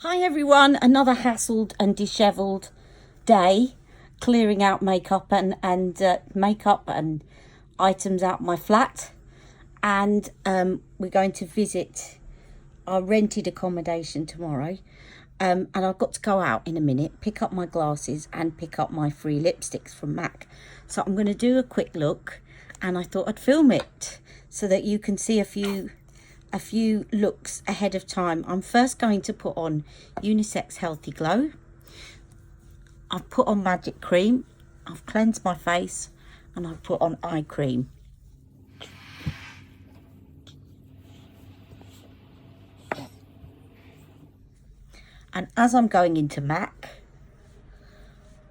Hi everyone, another hassled and dishevelled day, clearing out makeup and makeup and items out my flat, and we're going to visit our rented accommodation tomorrow, and I've got to go out in a minute, pick up my glasses and pick up my free lipsticks from MAC. So I'm going to do a quick look, and I thought I'd film it so that you can see a few looks ahead of time. I'm first going to put on Unisex Healthy Glow. I've put on Magic Cream, I've cleansed my face, and I've put on eye cream. And as I'm going into MAC,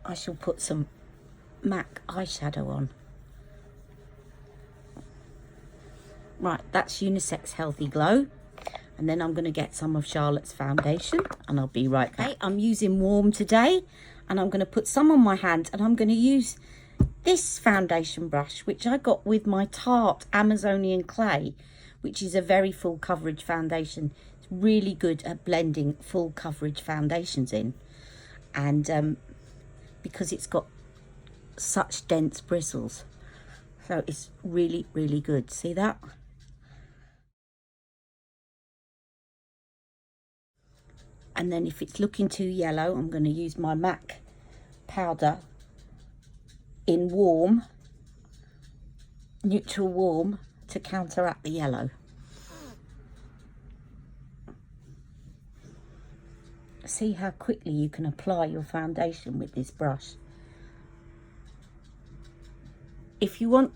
I shall put some MAC eyeshadow on. Right, that's Unisex Healthy Glow. And then I'm going to get some of Charlotte's foundation, and I'll be right back. Okay, I'm using Warm today, and I'm going to put some on my hand, and I'm going to use this foundation brush, which I got with my Tarte Amazonian Clay, which is a very full coverage foundation. It's really good at blending full coverage foundations in. And because it's got such dense bristles. So it's really, really good. See that? And then if it's looking too yellow, I'm going to use my MAC powder in Warm, neutral warm, to counteract the yellow. See how quickly you can apply your foundation with this brush. If you want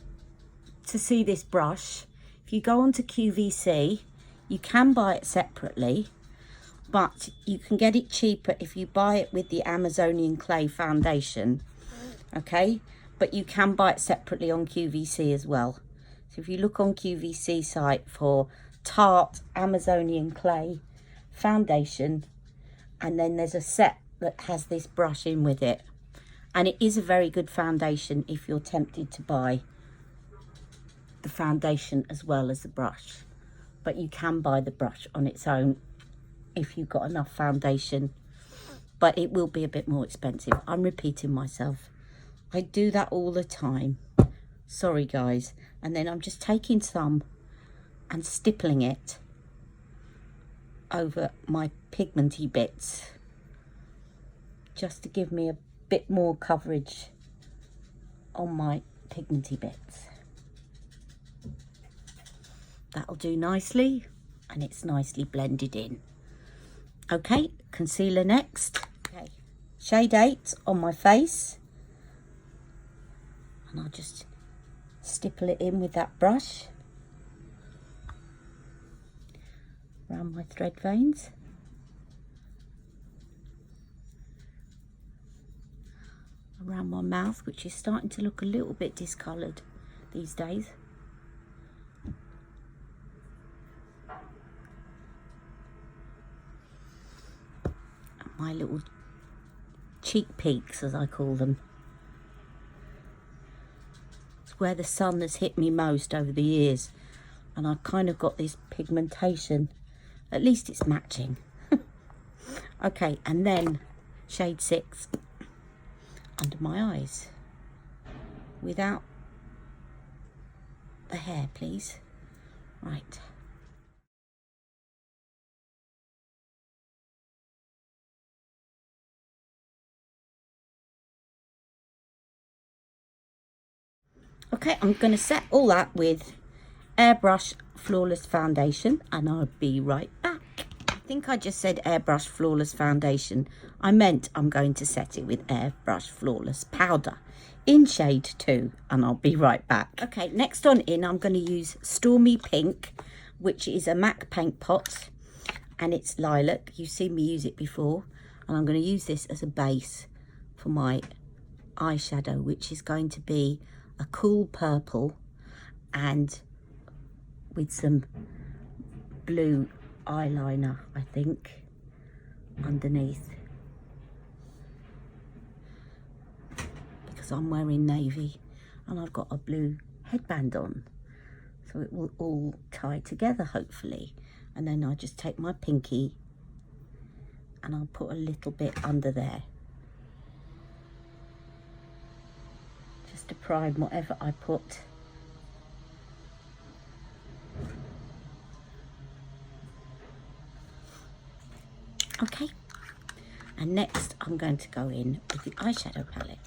to see this brush, if you go onto QVC, you can buy it separately, but you can get it cheaper if you buy it with the Amazonian Clay foundation, okay? But you can buy it separately on QVC as well. So if you look on QVC site for Tarte Amazonian Clay foundation, and then there's a set that has this brush in with it. And it is a very good foundation if you're tempted to buy the foundation as well as the brush. But you can buy the brush on its own if you've got enough foundation, but it will be a bit more expensive. I'm repeating myself. I do that all the time. Sorry guys. And then I'm just taking some and stippling it over my pigmenty bits, just to give me a bit more coverage on my pigmenty bits. That'll do nicely, and it's nicely blended in. Okay, concealer next. Okay, shade 8 on my face, and I'll just stipple it in with that brush around my thread veins. Around my mouth, which is starting to look a little bit discoloured these days. My little cheek peaks, as I call them. It's where the sun has hit me most over the years, and I've kind of got this pigmentation. At least it's matching. Okay, and then shade 6 under my eyes, without the hair, please. Right. Okay, I'm going to set all that with Airbrush Flawless Foundation, and I'll be right back. I think I just said Airbrush Flawless Foundation. I meant I'm going to set it with Airbrush Flawless Powder in shade 2, and I'll be right back. Okay, next on in, I'm going to use Stormy Pink, which is a MAC paint pot, and it's lilac. You've seen me use it before, and I'm going to use this as a base for my eyeshadow, which is going to be a cool purple and with some blue eyeliner, I think, underneath, because I'm wearing navy and I've got a blue headband on, so it will all tie together hopefully. And then I just take my pinky and I'll put a little bit under there, just to prime whatever I put. Okay, and next I'm going to go in with the eyeshadow palette.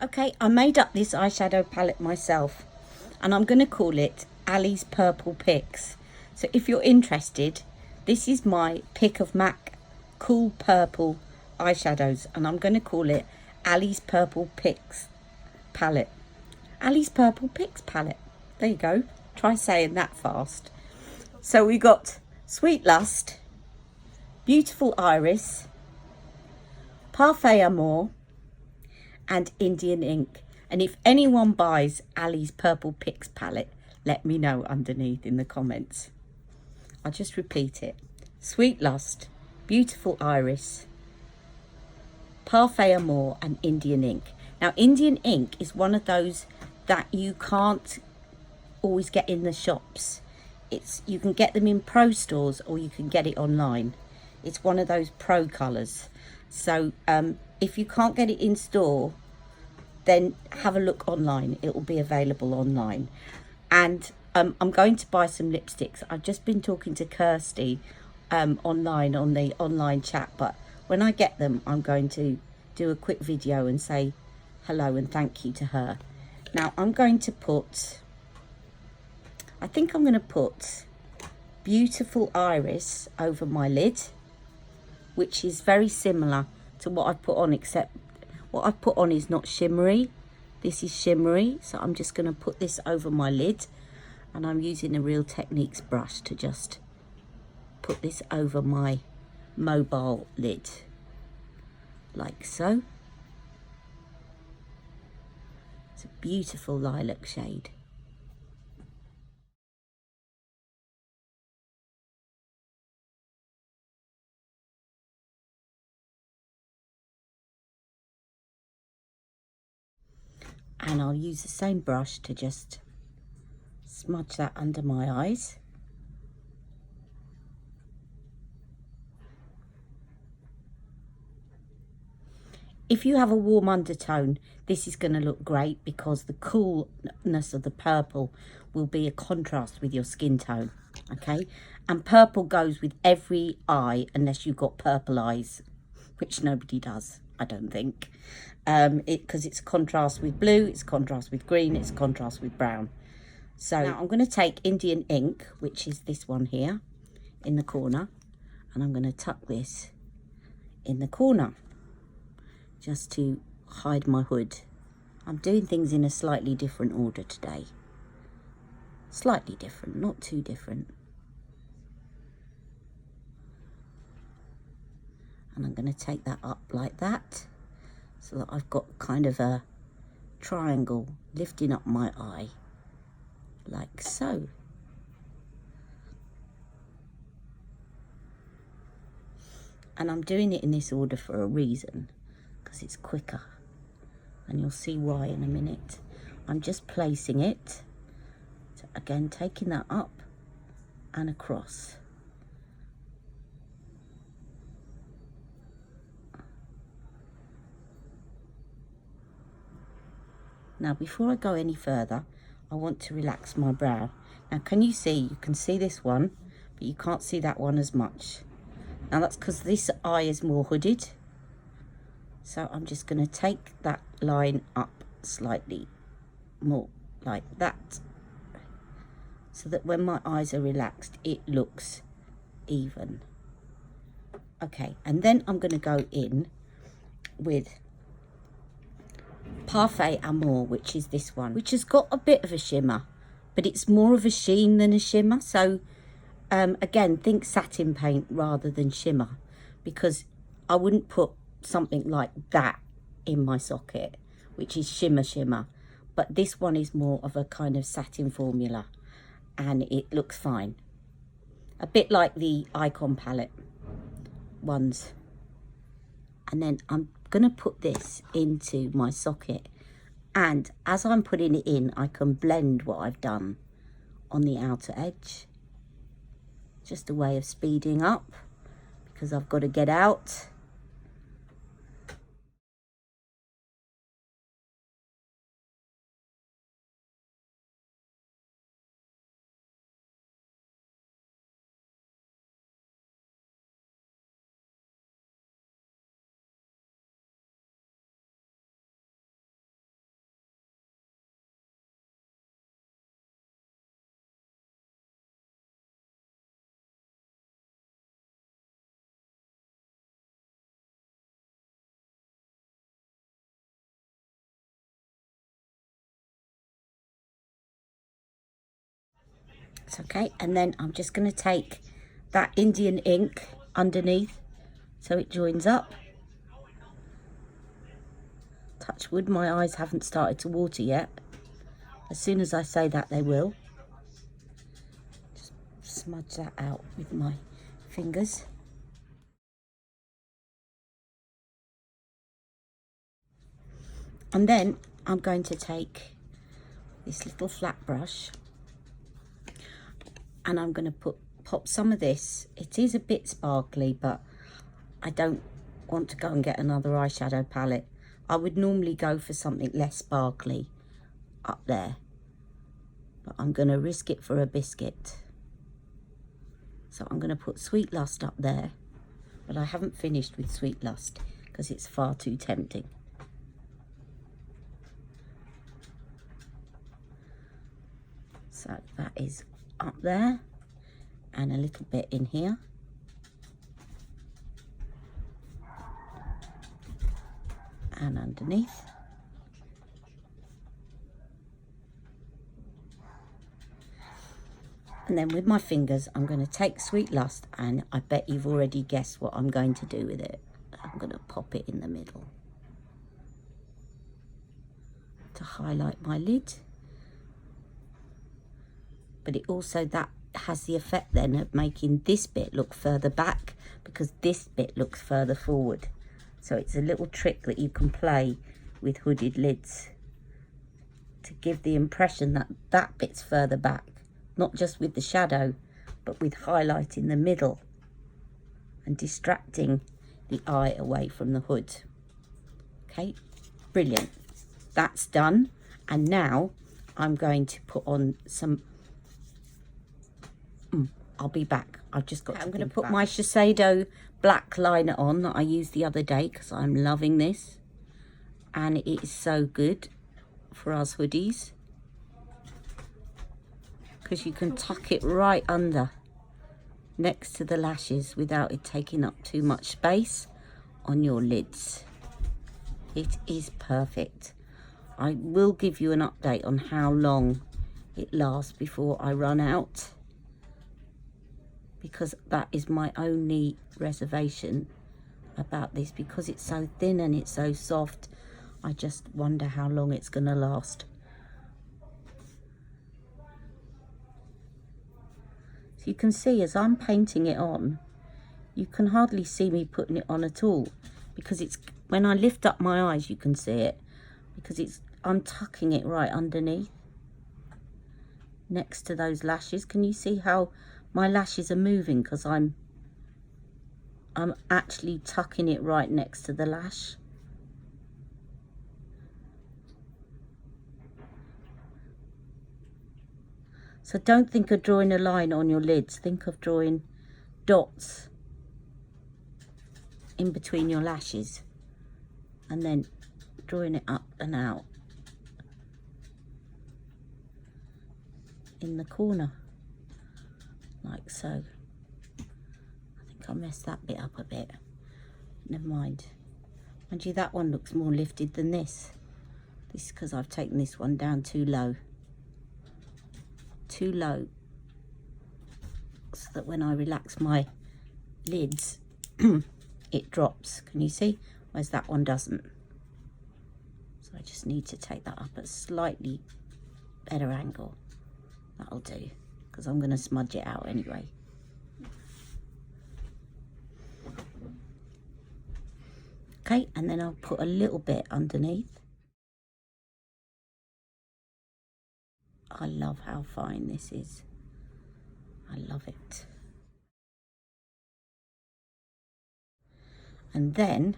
Okay, I made up this eyeshadow palette myself, and I'm going to call it Ali's Purple Picks. So if you're interested, this is my pick of MAC cool purple eyeshadows, and I'm going to call it Ali's Purple Picks palette. Ali's Purple Picks palette. There you go. Try saying that fast. So we got Sweet Lust, Beautiful Iris, Parfait Amour, and Indian Ink. And if anyone buys Ali's Purple Picks palette, let me know underneath in the comments. I'll just repeat it. Sweet Lust, Beautiful Iris, Parfait Amour, and Indian Ink. Now, Indian Ink is one of those that you can't always get in the shops. You can get them in pro stores, or you can get it online. It's one of those pro colours. So if you can't get it in store, then have a look online. It will be available online. And I'm going to buy some lipsticks. I've just been talking to Kirsty online on the online chat, but when I get them, I'm going to do a quick video and say hello and thank you to her. Now I'm going to put, I think I'm going to put Beautiful Iris over my lid, which is very similar to what I've put on, except what I've put on is not shimmery. This is shimmery, so I'm just going to put this over my lid, and I'm using a Real Techniques brush to just put this over my mobile lid, like so. It's a beautiful lilac shade. And I'll use the same brush to just smudge that under my eyes. If you have a warm undertone, this is going to look great because the coolness of the purple will be a contrast with your skin tone, okay? And purple goes with every eye unless you've got purple eyes, which nobody does, I don't think. Because it's contrast with blue, it's contrast with green, it's contrast with brown. So now I'm going to take Indian Ink, which is this one here in the corner, and I'm going to tuck this in the corner just to hide my hood. I'm doing things in a slightly different order today. Slightly different, not too different. And I'm going to take that up like that, so that I've got kind of a triangle lifting up my eye, like so. And I'm doing it in this order for a reason, because it's quicker, and you'll see why in a minute. I'm just placing it, so again taking that up and across. Now before I go any further, I want to relax my brow. Now can you see, you can see this one, but you can't see that one as much. Now that's because this eye is more hooded. So I'm just going to take that line up slightly more, like that, so that when my eyes are relaxed, it looks even. Okay, and then I'm going to go in with Parfait Amour, which is this one, which has got a bit of a shimmer, but it's more of a sheen than a shimmer. So again, think satin paint rather than shimmer, because I wouldn't put something like that in my socket, which is shimmer, but this one is more of a kind of satin formula, and it looks fine, a bit like the Icon palette ones. And then I'm gonna put this into my socket, and as I'm putting it in, I can blend what I've done on the outer edge, just a way of speeding up, because I've got to get out. It's okay, and then I'm just going to take that Indian ink underneath so it joins up. Touch wood, my eyes haven't started to water yet. As soon as I say that, they will. Just smudge that out with my fingers. And then I'm going to take this little flat brush and I'm going to pop some of this. It is a bit sparkly, but I don't want to go and get another eyeshadow palette. I would normally go for something less sparkly up there, but I'm going to risk it for a biscuit. So I'm going to put Sweet Lust up there, but I haven't finished with Sweet Lust because it's far too tempting. So that is up there and a little bit in here. And underneath. And then with my fingers, I'm going to take Sweet Lust, and I bet you've already guessed what I'm going to do with it. I'm going to pop it in the middle to highlight my lid. But it also, that has the effect then of making this bit look further back because this bit looks further forward. So it's a little trick that you can play with hooded lids to give the impression that that bit's further back, not just with the shadow, but with highlighting the middle and distracting the eye away from the hood. Okay, brilliant. That's done. And now I'm going to put on some I'll be back. I've just got I'm going to put my Shiseido black liner on that I used the other day because I'm loving this. And it is so good for us hoodies, because you can tuck it right under next to the lashes without it taking up too much space on your lids. It is perfect. I will give you an update on how long it lasts before I run out, because that is my only reservation about this, because it's so thin and it's so soft. I just wonder how long it's going to last. So you can see as I'm painting it on, you can hardly see me putting it on at all, because it's, when I lift up my eyes you can see it, because I'm tucking it right underneath next to those lashes. Can you see how my lashes are moving? Because I'm actually tucking it right next to the lash. So don't think of drawing a line on your lids. Think of drawing dots in between your lashes and then drawing it up and out in the corner, like so. I think I messed that bit up a bit. Never mind. Mind you, that one looks more lifted than this. This is because I've taken this one down too low. Too low. So that when I relax my lids, it drops. Can you see? Whereas that one doesn't. So I just need to take that up at a slightly better angle. That'll do, because I'm going to smudge it out anyway. Okay, and then I'll put a little bit underneath. I love how fine this is. I love it. And then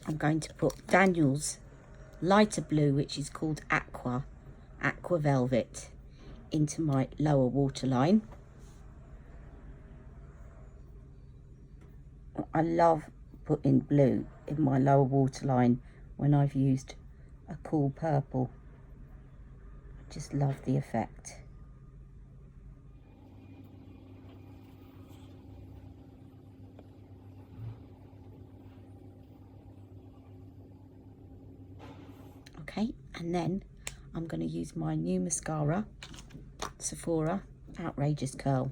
I'm going to put Daniel's lighter blue, which is called Aqua Velvet, into my lower waterline. I love putting blue in my lower waterline when I've used a cool purple. I just love the effect. Okay, and then I'm going to use my new mascara, Sephora Outrageous Curl,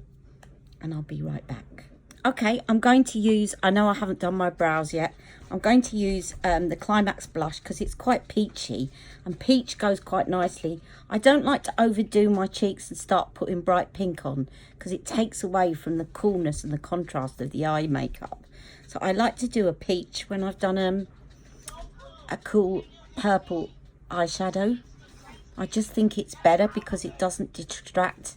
and I'll be right back. Okay, I'm going to use, I know I haven't done my brows yet, I'm going to use the Climax blush because it's quite peachy, and peach goes quite nicely. I don't like to overdo my cheeks and start putting bright pink on because it takes away from the coolness and the contrast of the eye makeup. So I like to do a peach when I've done a cool purple eyeshadow. I just think it's better because it doesn't distract.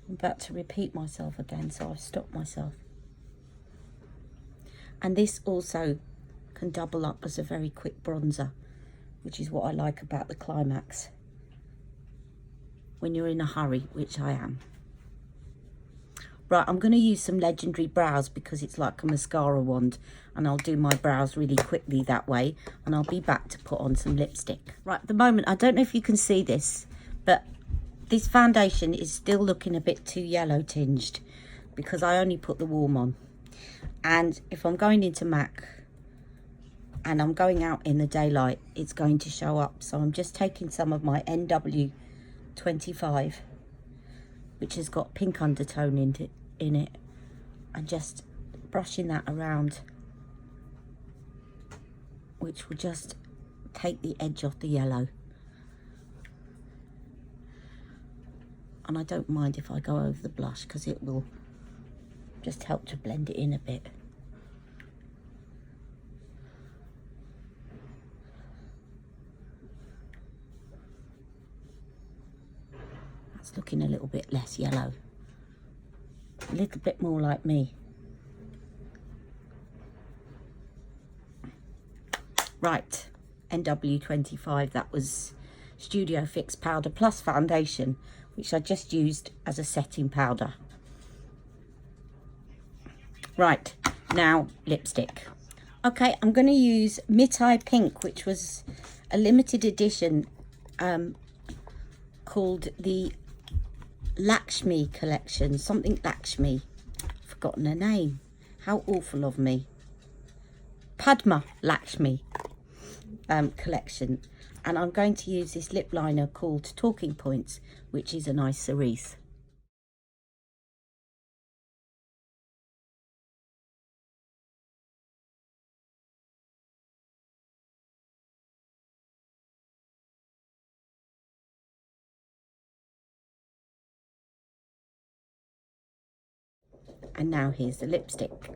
I'm about to repeat myself again, so I've stopped myself. And this also can double up as a very quick bronzer, which is what I like about the Climax when you're in a hurry, which I am. Right, I'm going to use some Legendary brows because it's like a mascara wand, and I'll do my brows really quickly that way, and I'll be back to put on some lipstick. Right, at the moment, I don't know if you can see this, but this foundation is still looking a bit too yellow tinged because I only put the warm on. And if I'm going into MAC and I'm going out in the daylight, it's going to show up. So I'm just taking some of my NW25, which has got pink undertone in it, and just brushing that around, which will just take the edge off the yellow. And I don't mind if I go over the blush because it will just help to blend it in a bit. That's looking a little bit less yellow. A little bit more like me. Right, NW25, that was Studio Fix Powder Plus Foundation, which I just used as a setting powder. Right, now lipstick. Okay, I'm going to use Mid-Eye Pink, which was a limited edition called the Lakshmi collection, something Lakshmi. I've forgotten her name. How awful of me. Padma Lakshmi collection. And I'm going to use this lip liner called Talking Points, which is a nice cerise. And now here's the lipstick.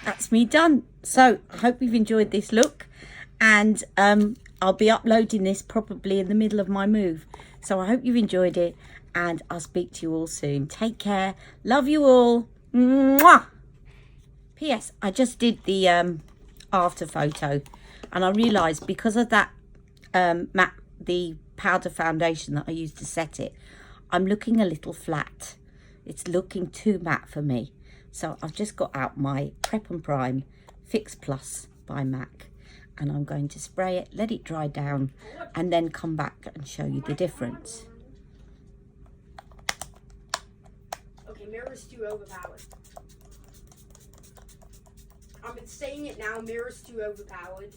That's me done. So I hope you've enjoyed this look, and I'll be uploading this probably in the middle of my move. So I hope you've enjoyed it, and I'll speak to you all soon. Take care. Love you all. Mwah! P.S. I just did the after photo, and I realised because of that the powder foundation that I used to set it, I'm looking a little flat. It's looking too matte for me. So I've just got out my Prep and Prime Fix Plus by MAC, and I'm going to spray it, let it dry down, and then come back and show you the difference. Okay, mirror's too overpowered. I'm saying it now, mirror's too overpowered.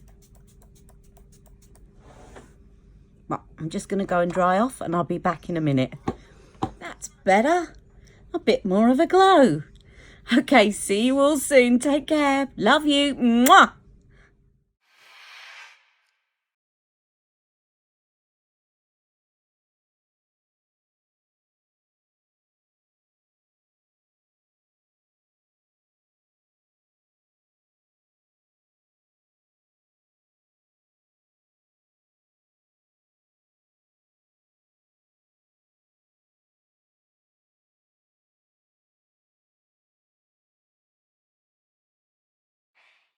Well, I'm just going to go and dry off, and I'll be back in a minute. That's better. A bit more of a glow. Okay, see you all soon. Take care. Love you. Mwah!